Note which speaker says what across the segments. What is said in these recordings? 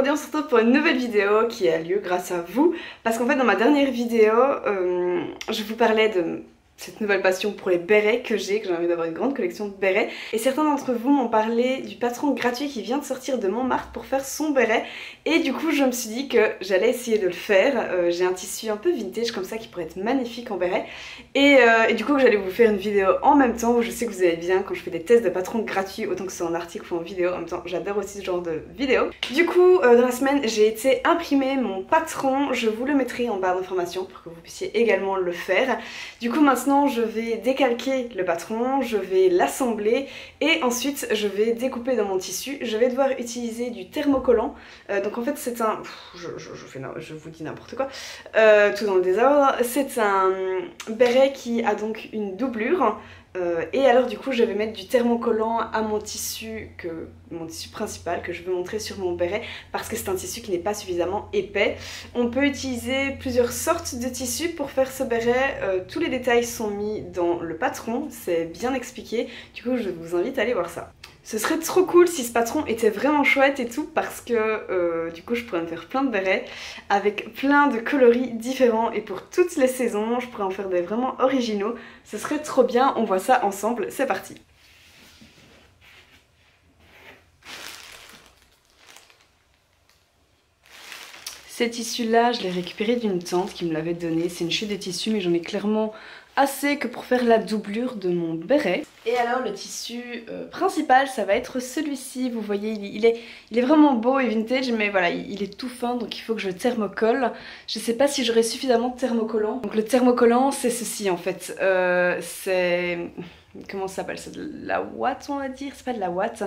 Speaker 1: aujourd'hui on se retrouve pour une nouvelle vidéo qui a lieu grâce à vous. Parce qu'en fait dans ma dernière vidéo, je vous parlais de cette nouvelle passion pour les bérets que j'ai envie d'avoir une grande collection de bérets. Et certains d'entre vous m'ont parlé du patron gratuit qui vient de sortir de Montmartre pour faire son béret. Et du coup je me suis dit que j'allais essayer de le faire. J'ai un tissu un peu vintage comme ça qui pourrait être magnifique en béret. Et du coup j'allais vous faire une vidéo en même temps où je sais que vous allez bien quand je fais des tests de patrons gratuits, autant que ce soit en article ou en vidéo. En même temps j'adore aussi ce genre de vidéo. Du coup dans la semaine j'ai été imprimer mon patron. Je vous le mettrai en barre d'informations pour que vous puissiez également le faire. Du coup maintenant je vais décalquer le patron, je vais l'assembler et ensuite je vais découper dans mon tissu. Je vais devoir utiliser du thermocollant. Donc en fait c'est un... je vous dis n'importe quoi. Tout dans le désordre. C'est un béret qui a donc une doublure. Et alors du coup je vais mettre du thermocollant à mon tissu principal que je veux montrer sur mon béret parce que c'est un tissu qui n'est pas suffisamment épais. On peut utiliser plusieurs sortes de tissus pour faire ce béret, tous les détails sont mis dans le patron, c'est bien expliqué, du coup je vous invite à aller voir ça. Ce serait trop cool si ce patron était vraiment chouette et tout parce que du coup je pourrais me faire plein de bérets avec plein de coloris différents et pour toutes les saisons je pourrais en faire des vraiment originaux. Ce serait trop bien, on voit ça ensemble, c'est parti. Ces tissus là je l'ai récupéré d'une tante qui me l'avait donné, c'est une chute de tissu mais j'en ai clairement assez que pour faire la doublure de mon béret. Et alors le tissu principal ça va être celui-ci, vous voyez il est vraiment beau et vintage mais voilà il est tout fin donc il faut que je le thermocolle. Je sais pas si j'aurai suffisamment de thermocollant. Donc le thermocollant c'est ceci en fait, c'est... Comment ça s'appelle? C'est de la ouate on va dire, c'est pas de la ouate.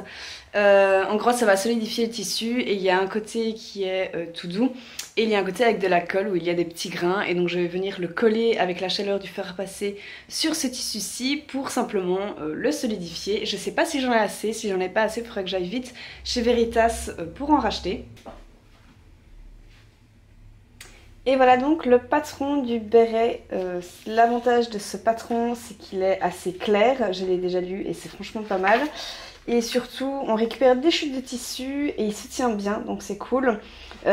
Speaker 1: En gros ça va solidifier le tissu et il y a un côté qui est tout doux et il y a un côté avec de la colle où il y a des petits grains et donc je vais venir le coller avec la chaleur du fer à passer sur ce tissu-ci pour simplement le solidifier. Je sais pas si j'en ai assez, si j'en ai pas assez il faudrait que j'aille vite chez Veritas pour en racheter. Et voilà donc le patron du béret. L'avantage de ce patron c'est qu'il est assez clair, je l'ai déjà lu et c'est franchement pas mal. Et surtout on récupère des chutes de tissu et il se tient bien donc c'est cool. Et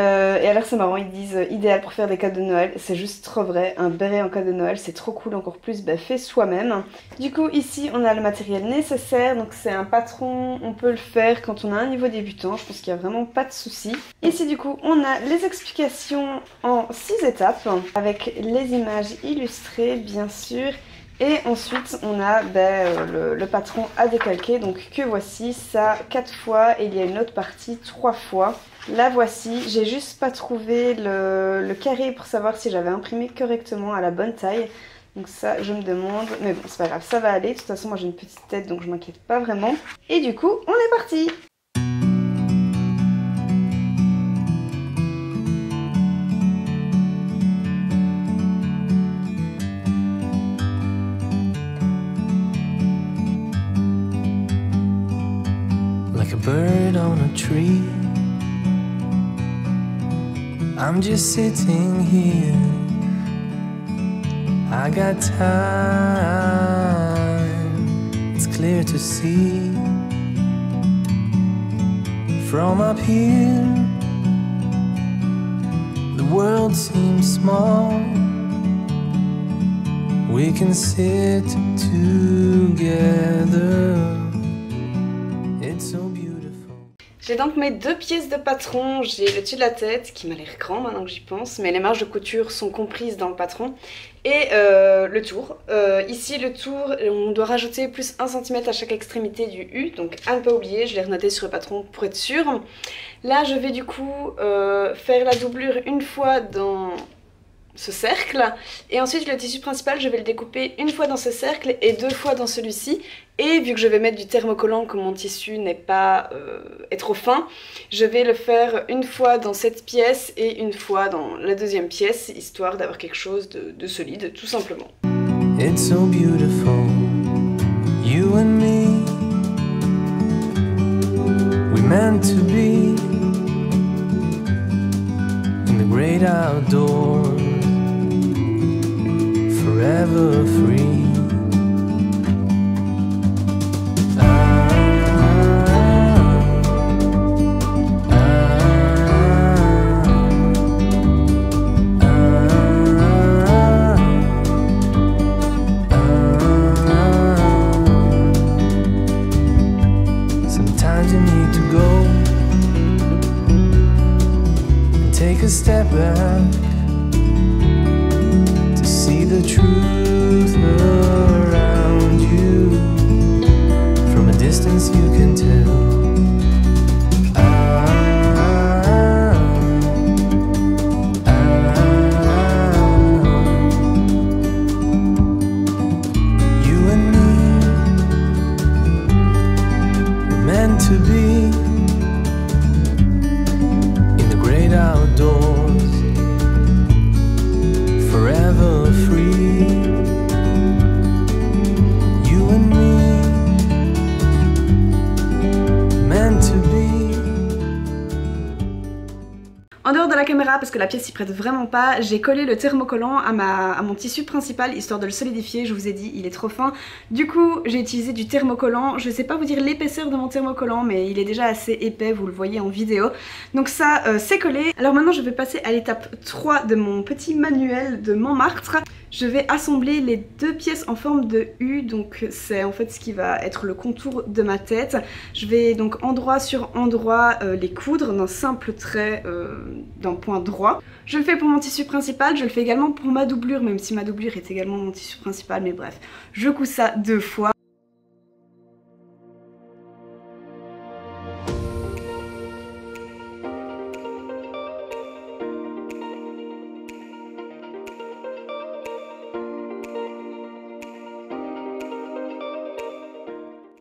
Speaker 1: alors c'est marrant, ils disent idéal pour faire des cadeaux de Noël, c'est juste trop vrai, un béret en cadeau de Noël c'est trop cool, encore plus fait soi-même. Du coup ici on a le matériel nécessaire, donc c'est un patron, on peut le faire quand on a un niveau débutant, je pense qu'il n'y a vraiment pas de souci. Ici du coup on a les explications en 6 étapes, avec les images illustrées bien sûr. Et ensuite on a le patron à décalquer, donc que voici, ça 4 fois et il y a une autre partie 3 fois. La voici, j'ai juste pas trouvé le carré pour savoir si j'avais imprimé correctement à la bonne taille. Donc ça je me demande, mais bon c'est pas grave, ça va aller, de toute façon moi j'ai une petite tête donc je m'inquiète pas vraiment. Et du coup on est parti!
Speaker 2: Like a bird on a tree, I'm just sitting here. I got time, it's clear to see. From up here, the world seems small. We can sit together. It's so beautiful.
Speaker 1: J'ai donc mes 2 pièces de patron, j'ai le dessus de la tête qui m'a l'air grand maintenant que j'y pense, mais les marges de couture sont comprises dans le patron. Et le tour. Ici le tour, on doit rajouter plus 1 cm à chaque extrémité du U, donc à ne pas oublier, je l'ai renoté sur le patron pour être sûr. Là je vais du coup faire la doublure une fois dans ce cercle et ensuite le tissu principal je vais le découper une fois dans ce cercle et 2 fois dans celui-ci. Et vu que je vais mettre du thermocollant, que mon tissu n'est pas est trop fin, je vais le faire une fois dans cette pièce et une fois dans la deuxième pièce, histoire d'avoir quelque chose de solide, tout simplement.
Speaker 2: It's so beautiful, you and me. We meant to be in the great outdoors, forever free. go and take a step back to see the truth around you. From a distance you can tell. To be in the great outdoors, forever free. You and me, meant to be.
Speaker 1: En dehors de la caméra, parce que la pièce s'y prête vraiment pas, j'ai collé le thermocollant à mon tissu principal histoire de le solidifier. Je vous ai dit, il est trop fin. Du coup, j'ai utilisé du thermocollant. Je sais pas vous dire l'épaisseur de mon thermocollant, mais il est déjà assez épais, vous le voyez en vidéo. Donc ça, c'est collé. Alors maintenant, je vais passer à l'étape 3 de mon petit manuel de Montmartre. Je vais assembler les deux pièces en forme de U, donc c'est en fait ce qui va être le contour de ma tête. Je vais donc endroit sur endroit les coudre d'un simple trait d'un point droit. Je le fais pour mon tissu principal, je le fais également pour ma doublure, même si ma doublure est également mon tissu principal, mais bref, je couds ça 2 fois.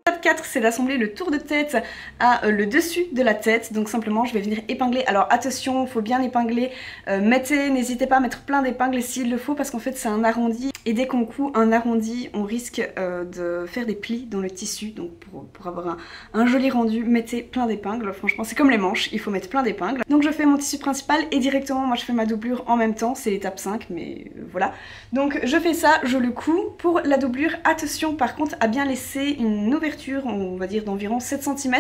Speaker 1: Étape 4, c'est d'assembler le tour de tête à le dessus de la tête. Donc simplement je vais venir épingler. Alors attention, il faut bien épingler. N'hésitez pas à mettre plein d'épingles s'il le faut, parce qu'en fait c'est un arrondi. Et dès qu'on coud un arrondi, on risque de faire des plis dans le tissu. Donc pour avoir un joli rendu, mettez plein d'épingles. Franchement c'est comme les manches, il faut mettre plein d'épingles. Donc je fais mon tissu principal et directement moi je fais ma doublure en même temps. C'est l'étape 5, mais voilà. Donc je fais ça, je le couds. Pour la doublure, attention par contre à bien laisser une ouverture, on va dire d'environ 7 cm,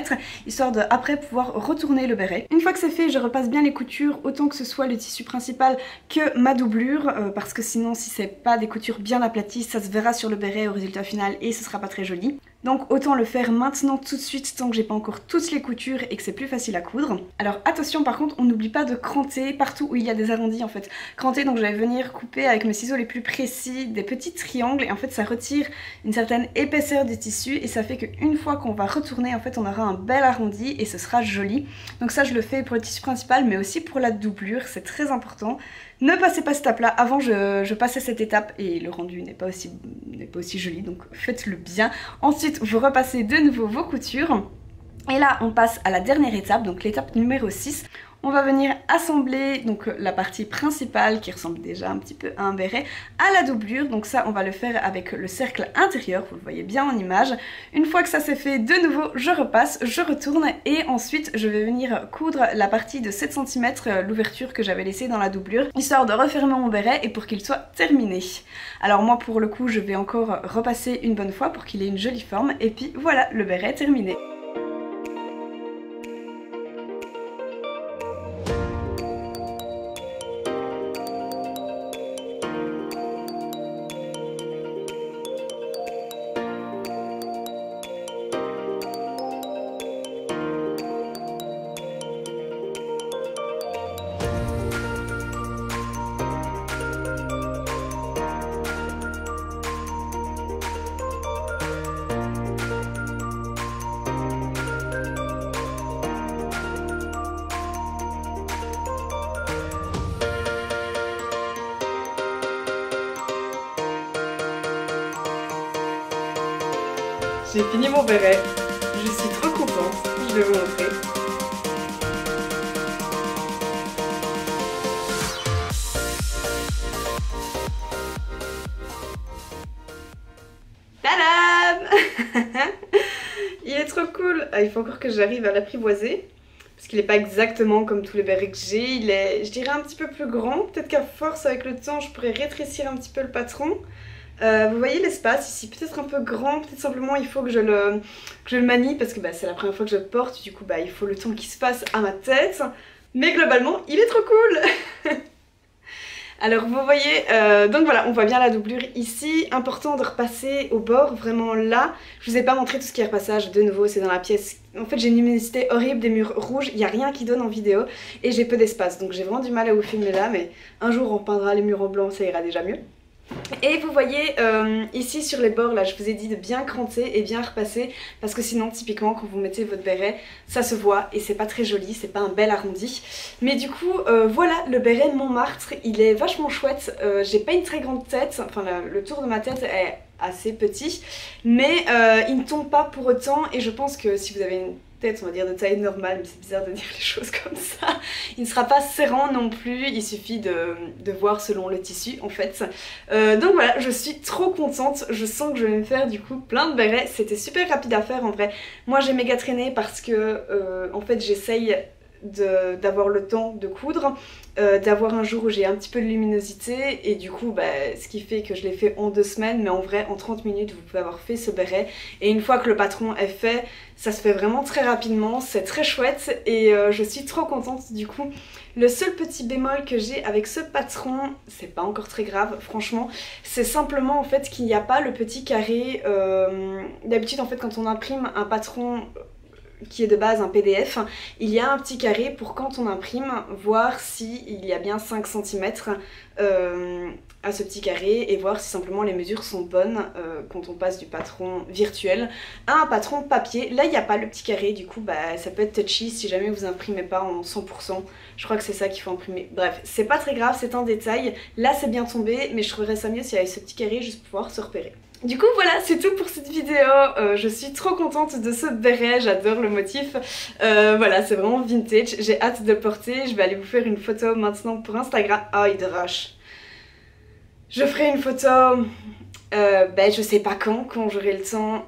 Speaker 1: histoire de après pouvoir retourner le béret. Une fois que c'est fait, je repasse bien les coutures, autant que ce soit le tissu principal que ma doublure, parce que sinon si c'est pas des coutures bien aplaties, ça se verra sur le béret au résultat final et ce sera pas très joli. Donc autant le faire maintenant tout de suite tant que j'ai pas encore toutes les coutures et que c'est plus facile à coudre. Alors attention par contre, on n'oublie pas de cranter partout où il y a des arrondis en fait. Cranter, donc je vais venir couper avec mes ciseaux les plus précis des petits triangles et en fait ça retire une certaine épaisseur du tissu et ça fait qu'une fois qu'on va retourner en fait on aura un bel arrondi et ce sera joli. Donc ça je le fais pour le tissu principal mais aussi pour la doublure, c'est très important. Ne passez pas cette étape là, avant je passais cette étape et le rendu n'est pas aussi joli, donc faites-le bien. Ensuite vous repassez de nouveau vos coutures et là on passe à la dernière étape, donc l'étape numéro 6. On va venir assembler donc la partie principale qui ressemble déjà un petit peu à un béret à la doublure. Donc ça on va le faire avec le cercle intérieur, vous le voyez bien en image. Une fois que ça c'est fait, de nouveau je repasse, je retourne et ensuite je vais venir coudre la partie de 7 cm, l'ouverture que j'avais laissée dans la doublure, histoire de refermer mon béret et pour qu'il soit terminé. Alors moi pour le coup je vais encore repasser une bonne fois pour qu'il ait une jolie forme et puis voilà, le béret est terminé. J'ai fini mon béret, je suis trop contente, je vais vous montrer. Tadam! Il est trop cool. Ah, il faut encore que j'arrive à l'apprivoiser. Parce qu'il n'est pas exactement comme tous les bérets que j'ai. Il est, je dirais, un petit peu plus grand. Peut-être qu'à force, avec le temps, je pourrais rétrécir un petit peu le patron. Vous voyez l'espace ici, peut-être un peu grand, peut-être simplement il faut que je le manie parce que c'est la première fois que je le porte, du coup il faut le temps qui se passe à ma tête. Mais globalement, il est trop cool. Alors vous voyez, donc voilà, on voit bien la doublure ici. Important de repasser au bord, vraiment là. Je vous ai pas montré tout ce qui est repassage, de nouveau c'est dans la pièce. En fait j'ai une luminosité horrible, des murs rouges, il n'y a rien qui donne en vidéo et j'ai peu d'espace. Donc j'ai vraiment du mal à vous filmer là, mais un jour on peindra les murs en blanc, ça ira déjà mieux. Et vous voyez ici sur les bords là, je vous ai dit de bien cranter et bien repasser parce que sinon typiquement quand vous mettez votre béret ça se voit et c'est pas très joli, c'est pas un bel arrondi. Mais du coup voilà, le béret Montmartre il est vachement chouette. J'ai pas une très grande tête, enfin le tour de ma tête est assez petit, mais il ne tombe pas pour autant et je pense que si vous avez une tête on va dire de taille normale, mais c'est bizarre de dire les choses comme ça, il ne sera pas serrant non plus, il suffit de voir selon le tissu en fait. Donc voilà, je suis trop contente, je sens que je vais me faire du coup plein de bérets, c'était super rapide à faire en vrai. Moi j'ai méga traîné parce que en fait j'essaye d'avoir le temps de coudre, d'avoir un jour où j'ai un petit peu de luminosité et du coup bah, ce qui fait que je l'ai fait en 2 semaines, mais en vrai en 30 minutes vous pouvez avoir fait ce béret et une fois que le patron est fait ça se fait vraiment très rapidement, c'est très chouette et je suis trop contente du coup. Le seul petit bémol que j'ai avec ce patron, c'est pas encore très grave franchement, c'est simplement en fait qu'il n'y a pas le petit carré. D'habitude en fait quand on imprime un patron qui est de base un PDF, il y a un petit carré pour quand on imprime, voir s'il y a bien 5 cm à ce petit carré et voir si simplement les mesures sont bonnes quand on passe du patron virtuel à un patron papier. Là il n'y a pas le petit carré, du coup bah, ça peut être touchy si jamais vous imprimez pas en 100%, je crois que c'est ça qu'il faut imprimer. Bref, c'est pas très grave, c'est un détail, là c'est bien tombé, mais je trouverais ça mieux s'il y avait ce petit carré juste pour pouvoir se repérer. Du coup voilà, c'est tout pour cette vidéo, je suis trop contente de ce béret, j'adore le motif, voilà c'est vraiment vintage, j'ai hâte de le porter, je vais aller vous faire une photo maintenant pour Instagram. Oh il drache. Je ferai une photo, ben je sais pas quand j'aurai le temps,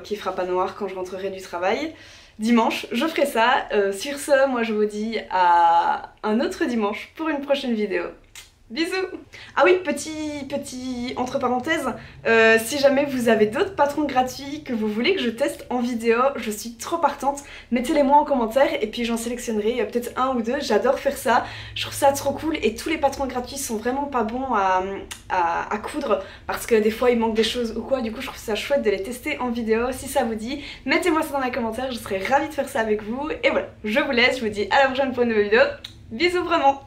Speaker 1: qui fera pas noir quand je rentrerai du travail. Dimanche, je ferai ça, sur ce moi je vous dis à un autre dimanche pour une prochaine vidéo. Bisous! Ah oui, petit entre parenthèses, si jamais vous avez d'autres patrons gratuits que vous voulez que je teste en vidéo, je suis trop partante, mettez-les moi en commentaire et puis j'en sélectionnerai peut-être un ou deux, j'adore faire ça, je trouve ça trop cool et tous les patrons gratuits sont vraiment pas bons à coudre parce que des fois il manque des choses ou quoi, du coup je trouve ça chouette de les tester en vidéo. Si ça vous dit, mettez-moi ça dans les commentaires, je serais ravie de faire ça avec vous et voilà, je vous laisse, je vous dis à la prochaine pour une nouvelle vidéo, bisous vraiment!